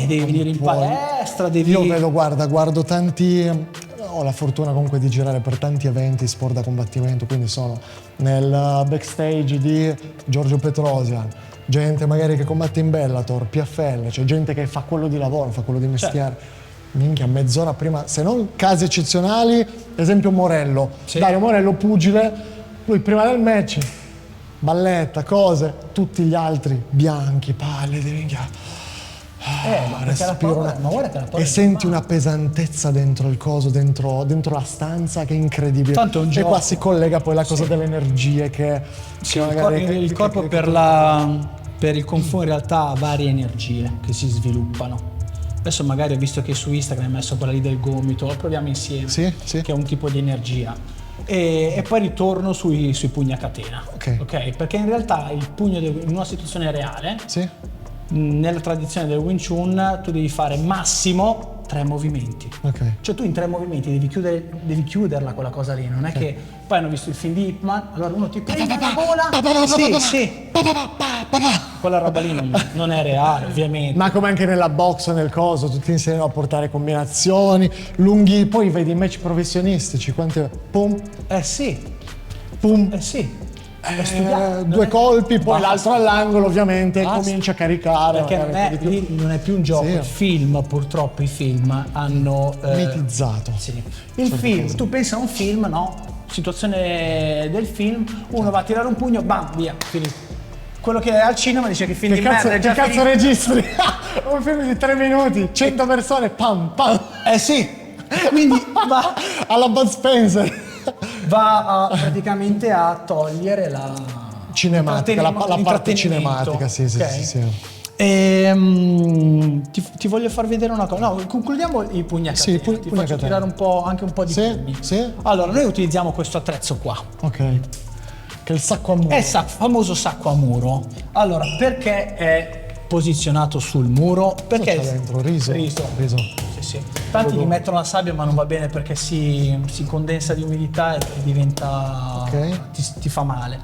Devi venire in palestra, devi... Io guardo tanti... Ho la fortuna comunque di girare per tanti eventi sport da combattimento, quindi sono nel backstage di Giorgio Petrosian, gente magari che combatte in Bellator, PFL, c'è gente che fa quello di lavoro, fa quello di mestiere. Minchia, mezz'ora prima, se non casi eccezionali, esempio Morello. Dario Morello, pugile, lui prima del match... balletta, cose, tutti gli altri bianchi, pallidi, minchia. Respiro e senti una pesantezza dentro il coso, dentro la stanza che è incredibile. Tanto è un e gioco. Qua si collega poi la cosa delle energie che magari il corpo per il Kung Fu in realtà ha varie energie che si sviluppano. Adesso magari ho visto che su Instagram hai messo quella lì del gomito, lo proviamo insieme, sì. che è un tipo di energia. E poi ritorno sui pugni a catena, ok? Perché in realtà il pugno in una situazione reale, nella tradizione del Wing Chun, tu devi fare massimo 3 movimenti. Cioè tu in 3 movimenti devi chiuderla quella cosa lì, non è che poi hanno visto il film di Ip Man, allora uno ti prende la gola, sì, quella roba lì non è reale ovviamente. Ma come anche nella box o nel coso, tutti insieme a portare combinazioni, lunghi, poi vedi i match professionistici, quante pum, pum, due colpi, poi l'altro all'angolo ovviamente comincia a caricare. Perché non è più un gioco, il film, purtroppo i film hanno mitizzato. Il film, tu pensa a un film, no? Situazione del film, uno va a tirare un pugno, bam, via, finito. Quello che è al cinema dice che film di merda è già che cazzo registri? Un film di 3 minuti, 100 persone, pam. Quindi va alla Bud Spencer. Va praticamente a togliere la cinematica, la parte cinematica, sì. Ti voglio far vedere una cosa. No, concludiamo i pugni a catena. Ti faccio tirare anche un po' di pugni. Allora, noi utilizziamo questo attrezzo qua. Che è il sacco a muro. È il famoso sacco a muro. Allora, perché è posizionato sul muro? Perché c'è dentro? Riso. Sì. Tanti gli mettono la sabbia ma non va bene perché si condensa di umidità e diventa ti fa male.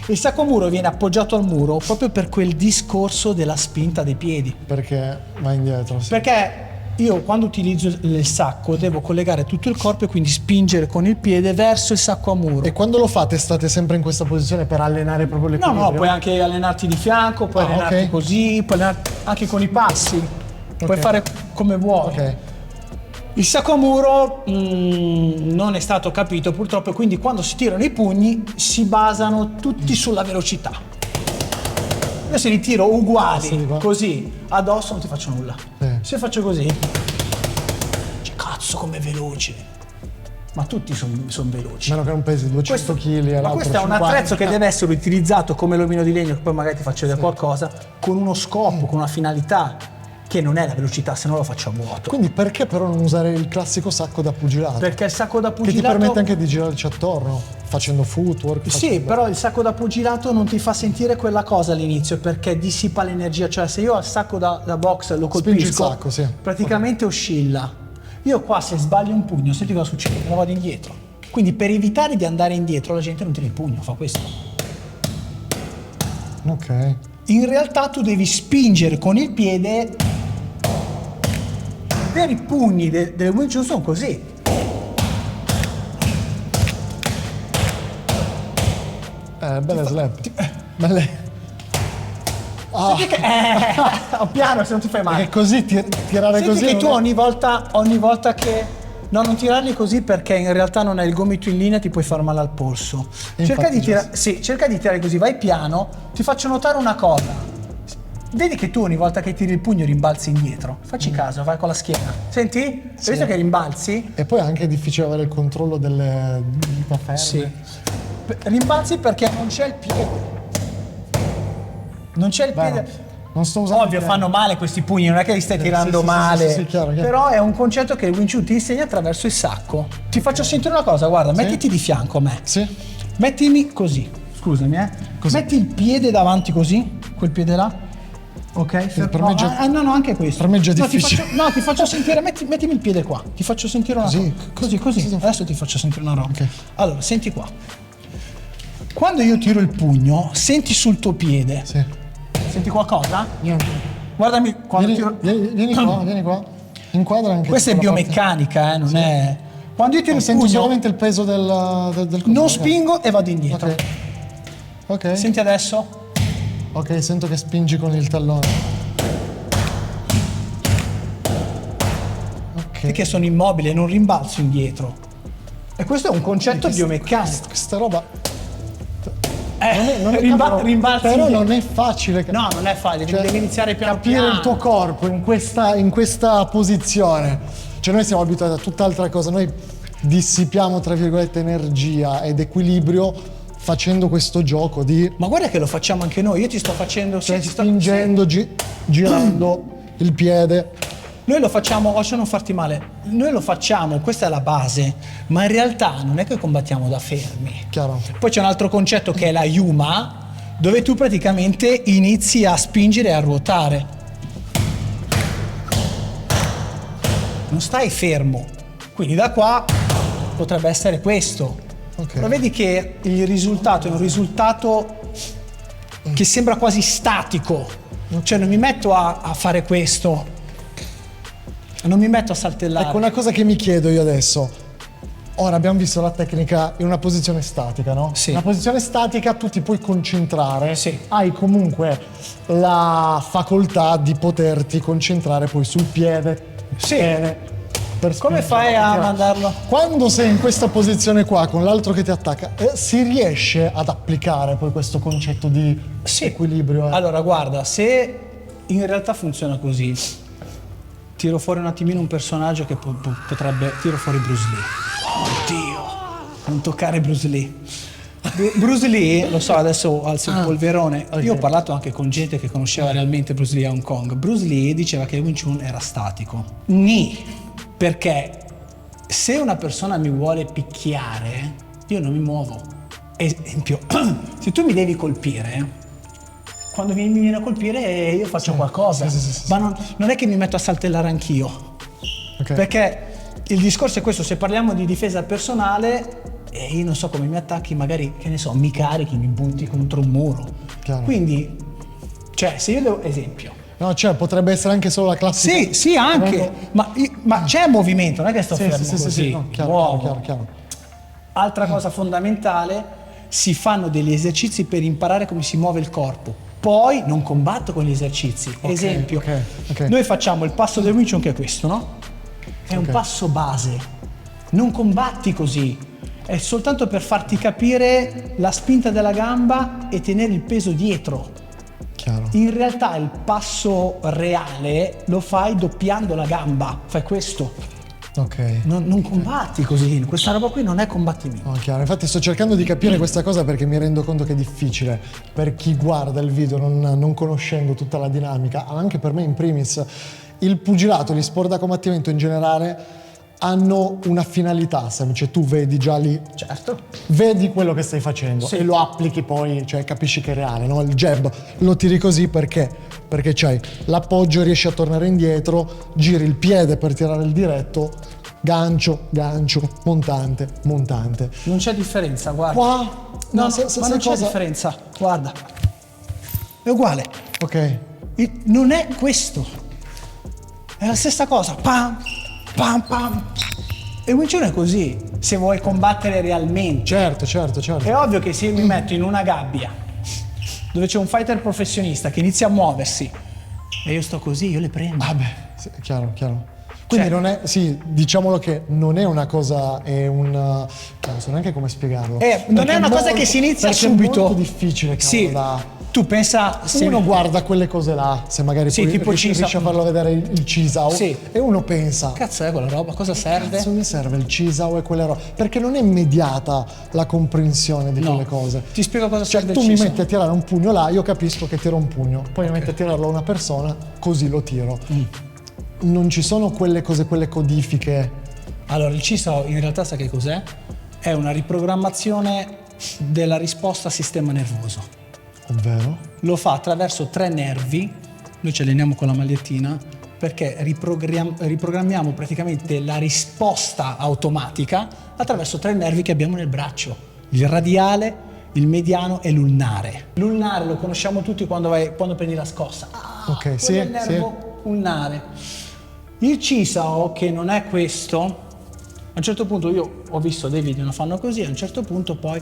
Il sacco a muro viene appoggiato al muro proprio per quel discorso della spinta dei piedi. Perché va indietro. Perché io quando utilizzo il sacco devo collegare tutto il corpo e quindi spingere con il piede verso il sacco a muro. E quando lo fate state sempre in questa posizione per allenare proprio l'equilibrio? No, puoi anche allenarti di fianco, puoi allenarti ok. così, puoi allenarti anche con i passi, puoi fare come vuoi. Ok. Il sacco a muro non è stato capito purtroppo, quindi quando si tirano i pugni si basano tutti sulla velocità. Io se li tiro uguali, così, addosso non ti faccio nulla. Se faccio così, cazzo com'è veloce. Ma tutti sono veloci. Meno che non pesi 200 kg. Ma questo è un attrezzo che deve essere utilizzato come l'omino di legno, che poi magari ti faccio vedere qualcosa, con uno scopo, con una finalità, che non è la velocità, se no lo faccio a vuoto. Quindi perché però non usare il classico sacco da pugilato? Perché il sacco da Che pugilato... ti permette anche di girarci attorno, facendo footwork. Sì, però il sacco da pugilato non ti fa sentire quella cosa all'inizio, perché dissipa l'energia. Cioè se io al sacco da box lo colpisco, Spingi il sacco, sì. praticamente oscilla. Io qua se sbaglio un pugno, senti cosa succede? Me la vado indietro. Quindi per evitare di andare indietro la gente non tira il pugno, fa questo. Ok. In realtà tu devi spingere con il piede. I veri pugni delle Wing Chun sono così. Belle slap. Belle. Senti che, piano se non ti fai male. Perché così tirare Senti così. che tu ogni volta che... No, non tirarli così perché in realtà non hai il gomito in linea, ti puoi far male al polso. Cerca di tirare così, vai piano. Ti faccio notare una cosa. Vedi che tu ogni volta che tiri il pugno rimbalzi indietro. Facci caso, vai con la schiena. Senti? Hai visto che rimbalzi? E poi è anche difficile avere il controllo delle dita ferme. Sì. Rimbalzi perché non c'è il piede. Non c'è il piede. Non sto usando. Ovvio, fanno male questi pugni, non è che li stai tirando sì, male. sì, chiaro. Però è un concetto che il Wing Chun ti insegna attraverso il sacco. Ti faccio sentire una cosa, guarda, mettiti di fianco a me. Sì. Mettimi così. Scusami, Così. Metti il piede davanti così, quel piede là. Ok? Per me già- no, anche questo. per me è già No, difficile. ti faccio sentire, mettimi il piede qua. Ti faccio sentire una Così? cosa. Così. Adesso ti faccio sentire una roba. Ok. Allora, senti qua. Quando io tiro il pugno, senti sul tuo piede. Sì. Senti qualcosa? Niente. Guardami quando tiro. Vieni qua. Inquadra anche. Questa è tutta la biomeccanica, non è. Quando io tiro il Sento pugno, solamente il peso del non ok. spingo e vado indietro. Ok. Ok. Senti adesso? Ok, sento che spingi con il tallone. Ok. Perché sono immobile, non rimbalzo indietro. E questo è un concetto biomeccanico. Questa roba. Rimbalzi però indietro. non è facile. No, non è facile, Cioè, devi iniziare piano capire piano. il tuo corpo in questa posizione. Cioè noi siamo abituati a tutt'altra cosa. Noi dissipiamo, tra virgolette, energia ed equilibrio facendo questo gioco di Ma guarda che lo facciamo anche noi, io ti sto facendo... spingendo, girando il piede. Noi lo facciamo, lascia non farti male, noi lo facciamo, questa è la base, ma in realtà non è che combattiamo da fermi. Chiaro. Poi c'è un altro concetto che è la Yuma, dove tu praticamente inizi a spingere e a ruotare. Non stai fermo, quindi da qua potrebbe essere questo. Ok. Però vedi che il risultato è un risultato che sembra quasi statico, cioè non mi metto a fare questo. Non mi metto a saltellare. Ecco una cosa che mi chiedo io adesso. Ora abbiamo visto la tecnica in una posizione statica, no? Sì. In una posizione statica tu ti puoi concentrare, Sì. hai comunque la facoltà di poterti concentrare poi sul piede. Sì. Bene, per Come spingere, fai a tirare. mandarlo? Quando sei in questa posizione qua con l'altro che ti attacca, si riesce ad applicare poi questo concetto di equilibrio? Allora guarda, se in realtà funziona così, tiro fuori un attimino un personaggio che potrebbe... Tiro fuori Bruce Lee. Oddio! Non toccare Bruce Lee. Bruce Lee, lo so, adesso alzo il polverone. ok. Io ho parlato anche con gente che conosceva realmente Bruce Lee a Hong Kong. Bruce Lee diceva che il Wing Chun era statico. Perché se una persona mi vuole picchiare, io non mi muovo. Esempio, se tu mi devi colpire, quando mi viene a colpire io faccio qualcosa, sì. ma non è che mi metto a saltellare anch'io. Ok. Perché il discorso è questo, se parliamo di difesa personale, io non so come mi attacchi, magari, che ne so, mi carichi, mi butti contro un muro. Chiaro. Quindi, cioè, se io devo, esempio, No, cioè potrebbe essere anche solo la classica. Sì, anche, ma c'è movimento, non è che sto fermo così. Sì, no, chiaro. Altra cosa fondamentale, si fanno degli esercizi per imparare come si muove il corpo. Poi non combatto con gli esercizi. Esempio, noi facciamo il passo del Wing Chun, che è questo, no? È un passo base. Non combatti così. È soltanto per farti capire la spinta della gamba e tenere il peso dietro. Chiaro. In realtà il passo reale lo fai doppiando la gamba, fai questo. Ok. Non combatti così, questa roba qui non è combattimento. No, chiaro. Infatti sto cercando di capire questa cosa perché mi rendo conto che è difficile per chi guarda il video non conoscendo tutta la dinamica, anche per me in primis. Il pugilato, gli sport da combattimento in generale hanno una finalità, cioè tu vedi già lì, Certo. vedi quello che stai facendo e lo applichi poi, cioè capisci che è reale, no? Il jab lo tiri così perché c'hai l'appoggio, riesci a tornare indietro, giri il piede per tirare il diretto, gancio, montante. Non c'è differenza, guarda. Qua No, se ma non c'è cosa... differenza, guarda. È uguale. Ok. Non è questo. È la stessa cosa. Pam, pam. E Wing Chun è così, se vuoi combattere realmente. Certo. È ovvio che se io mi metto in una gabbia dove c'è un fighter professionista che inizia a muoversi e io sto così, io le prendo. Vabbè, sì, chiaro. Quindi non è, sì, diciamolo che non è una cosa, è un... non so neanche come spiegarlo. Non è una cosa che si inizia subito. È molto difficile, cavolo, Tu pensa... Uno guarda quelle cose là, se magari tipo riesci a farlo vedere il Chisao, e uno pensa... Cazzo è quella roba? Cosa serve? Cazzo mi serve il Chisao e quelle robe? Perché non è immediata la comprensione di quelle cose. Ti spiego cosa serve il tu mi Chisao. metti a tirare un pugno là, io capisco che tiro un pugno, poi mi metti a tirarlo a una persona, così lo tiro. Non ci sono quelle cose, quelle codifiche. Allora, il Chisao in realtà sai che cos'è? È una riprogrammazione della risposta al sistema nervoso. Ovvero? Lo fa attraverso 3 nervi, noi ci alleniamo con la magliettina, perché riprogrammiamo praticamente la risposta automatica attraverso 3 nervi che abbiamo nel braccio: il radiale, il mediano e l'ulnare. L'ulnare lo conosciamo tutti quando prendi la scossa. Ok, sì, il nervo ulnare. Il Chisao, che non è questo, a un certo punto io ho visto dei video, lo fanno così, a un certo punto poi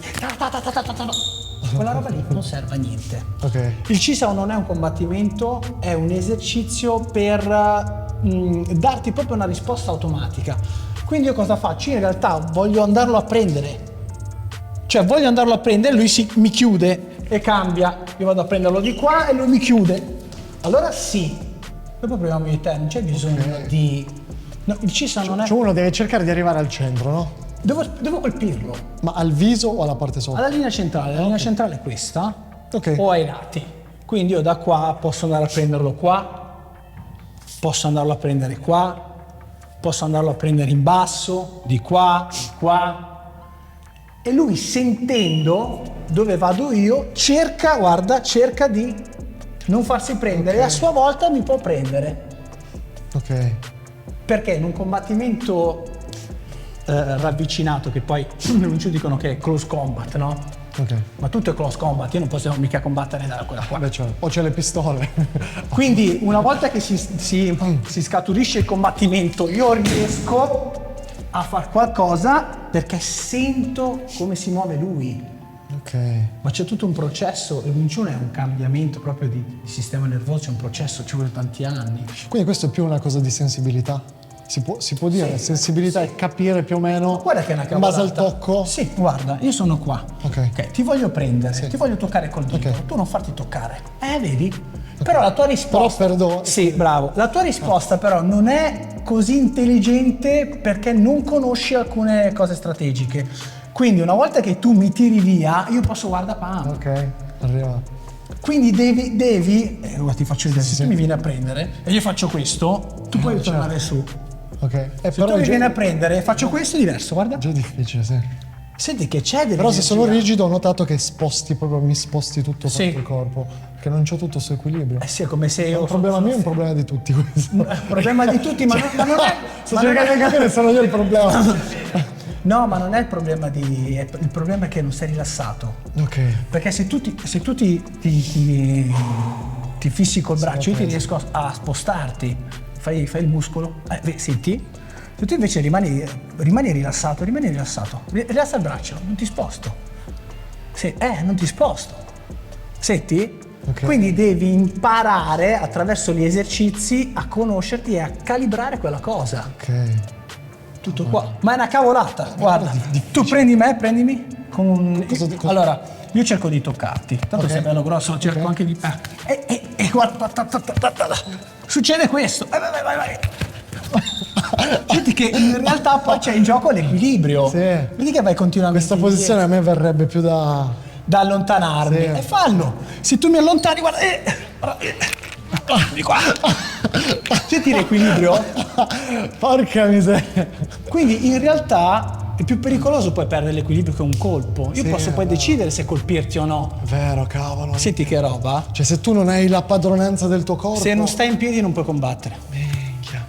quella roba lì non serve a niente. Ok. Il Chisao non è un combattimento, è un esercizio per darti proprio una risposta automatica. Quindi io cosa faccio? Io in realtà voglio andarlo a prendere. Cioè voglio andarlo a prendere, lui mi chiude e cambia. Io vado a prenderlo di qua e lui mi chiude. Allora sì. Dopo proviamo di te, non c'è bisogno di... No, il Chisao non è... Cioè uno deve cercare di arrivare al centro, no? Devo colpirlo. Ma al viso o alla parte sopra? Alla linea centrale. La linea centrale è questa. Ok. O ai lati. Quindi io da qua posso andare a prenderlo qua, posso andarlo a prendere qua, posso andarlo a prendere in basso, di qua. E lui, sentendo dove vado io, cerca di non farsi prendere, e a sua volta mi può prendere. Ok. Perché in un combattimento ravvicinato, che poi non ci dicono che è close combat, no? Ok. Ma tutto è close combat, io non posso mica combattere da quella qua. Beh, o c'è le pistole. Quindi una volta che si scaturisce il combattimento, io riesco a fare qualcosa perché sento come si muove lui. Ok. Ma c'è tutto un processo, il Wing Chun è un cambiamento proprio di sistema nervoso, c'è un processo, ci vuole tanti anni. Quindi questo è più una cosa di sensibilità? Si può dire, sensibilità è capire più o meno Guarda che è una in cavolata. base al tocco? Sì, guarda, io sono qua. Ok. Ti voglio prendere, ti voglio toccare col dito, Ok. tu non farti toccare. Vedi? Però la tua risposta... Però perdono. Sì, bravo. La tua risposta però non è così intelligente perché non conosci alcune cose strategiche. Quindi una volta che tu mi tiri via, io posso pam. Ok, arriva. Quindi devi ora ti faccio vedere, se tu mi vieni a prendere e io faccio questo, tu puoi tornare su. Ok. Se tu mi vieni a prendere e faccio questo, è diverso, guarda. Già difficile, sì. Senti che c'è delle Però se sono energia. rigido ho notato che mi sposti tutto Sì. il corpo, perché non c'ho tutto il suo equilibrio. Sì, è come se È io... un problema mio, è un problema di tutti questo. È un problema di tutti, ma non è... Sto cercando di capire, sono io il problema. No, ma non è il problema il problema è che non sei rilassato. Ok. Perché se tu ti ti fissi col braccio, io ti riesco a spostarti, fai il muscolo, senti? Se tu invece rimani rilassato, rilassa il braccio, non ti sposto. Non ti sposto. Senti? Okay. Quindi devi imparare attraverso gli esercizi a conoscerti e a calibrare quella cosa. Ok. Tutto qua. Ma è una cavolata, guarda. Tu prendimi con allora, io cerco di toccarti. Tanto sei bello grosso, cerco anche di e guarda, succede questo. Vai. Senti che in realtà poi c'è in gioco l'equilibrio. Sì. Vedi che vai continuamente Questa posizione a me verrebbe più da allontanarmi. Sì. E fallo. Se tu mi allontani, guarda, di qua. Senti l'equilibrio? Porca miseria. Quindi in realtà è più pericoloso poi perdere l'equilibrio che un colpo. Io posso poi decidere se colpirti o no. Vero, cavolo. Senti che roba? Cioè se tu non hai la padronanza del tuo corpo. Se non stai in piedi non puoi combattere. Minchia.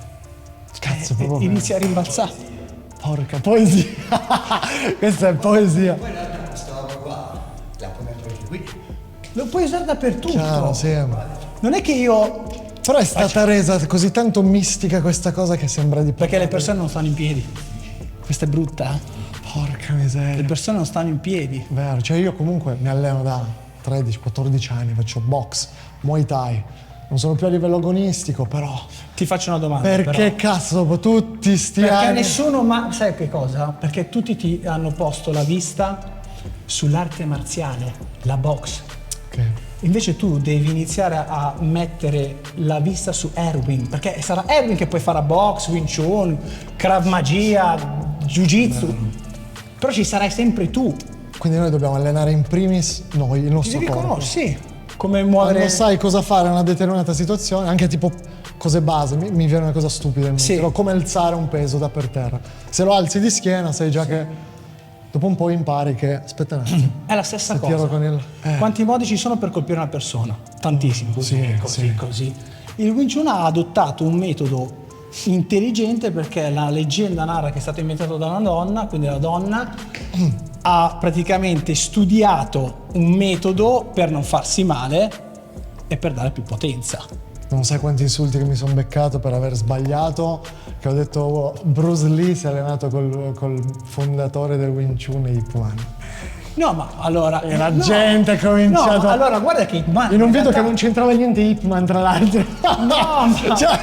Cazzo, proprio Inizia a rimbalzare. Porca poesia. Questa è poesia. Lo puoi usare dappertutto. Chiaro, sì. Non è che io... Però è stata resa così tanto mistica questa cosa che sembra di... Perché le persone non stanno in piedi. Questa è brutta. Porca Le miseria. persone non stanno in piedi. Vero, cioè io comunque mi alleno da 13-14 anni, faccio box, Muay Thai. Non sono più a livello agonistico, però... Ti faccio una domanda. Perché cazzo, dopo tutti sti Perché anni... nessuno, ma sai che cosa? Perché tutti ti hanno posto la vista sull'arte marziale, la box. Ok. Invece tu devi iniziare a mettere la vista su Erwin, perché sarà Erwin che poi farà box, Wing Chun, Krav Magia, Jiu Jitsu, però ci sarai sempre tu. Quindi noi dobbiamo allenare in primis noi, il Ti nostro devi corpo. conoscere, sì, come muovere... Quando sai cosa fare in una determinata situazione, anche tipo cose base, mi viene una cosa stupida in mente, Sì. però come alzare un peso da per terra. Se lo alzi di schiena sai già che dopo un po' impari che... Aspetta un attimo. È la stessa Se cosa. tiro con il... Quanti modi ci sono per colpire una persona? Tantissimi, così. Il Wing Chun ha adottato un metodo intelligente perché la leggenda narra che è stato inventato da una donna, quindi la donna ha praticamente studiato un metodo per non farsi male e per dare più potenza. Non sai quanti insulti che mi sono beccato per aver sbagliato, che ho detto Bruce Lee si è allenato col fondatore del Wing Chun e Ip Man. No, ma allora... E la gente ha cominciato... No, ma allora guarda che Ip Man... In un video che non c'entrava niente Ip Man, tra l'altro. No, ma... Cioè,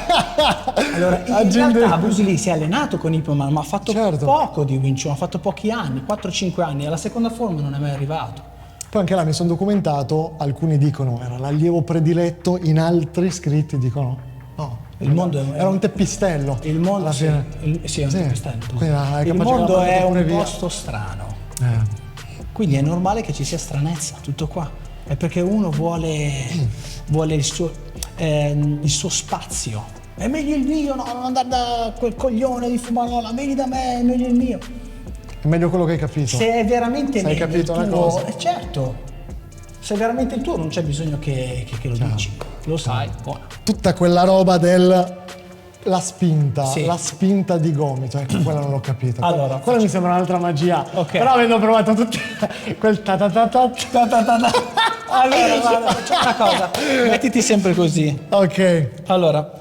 Allora, in realtà Bruce Lee si è allenato con Ip Man, ma ha fatto Certo. poco di Wing Chun, ha fatto pochi anni, 4-5 anni, alla seconda forma non è mai arrivato. Poi anche là mi sono documentato, alcuni dicono era l'allievo prediletto, in altri scritti dicono no. Il mondo Era un teppistello. Il mondo, alla sì, fine. sì, è un teppistello. Quindi, hai Il capace che mondo l'ha è portato un pure via. posto strano. Eh. Quindi è normale che ci sia stranezza, tutto qua. È perché uno vuole il suo spazio. È meglio il mio, no, non andare da quel coglione di Fumarola, vieni da me, è meglio il mio. È meglio quello che hai capito. Se è veramente Se hai meglio capito il una tuo, cosa. certo. Se è veramente il tuo non c'è bisogno che lo dici. Lo sai, buona. Tutta quella roba la spinta, Sì. la spinta di gomito, ecco, quella non l'ho capita. Allora, quella mi sembra un'altra magia. Ok. Però avendo provato tutte quel ta ta ta ta ta ta ta ta. Allora, guarda, facciamo una cosa. Mettiti sempre così. Ok. Allora,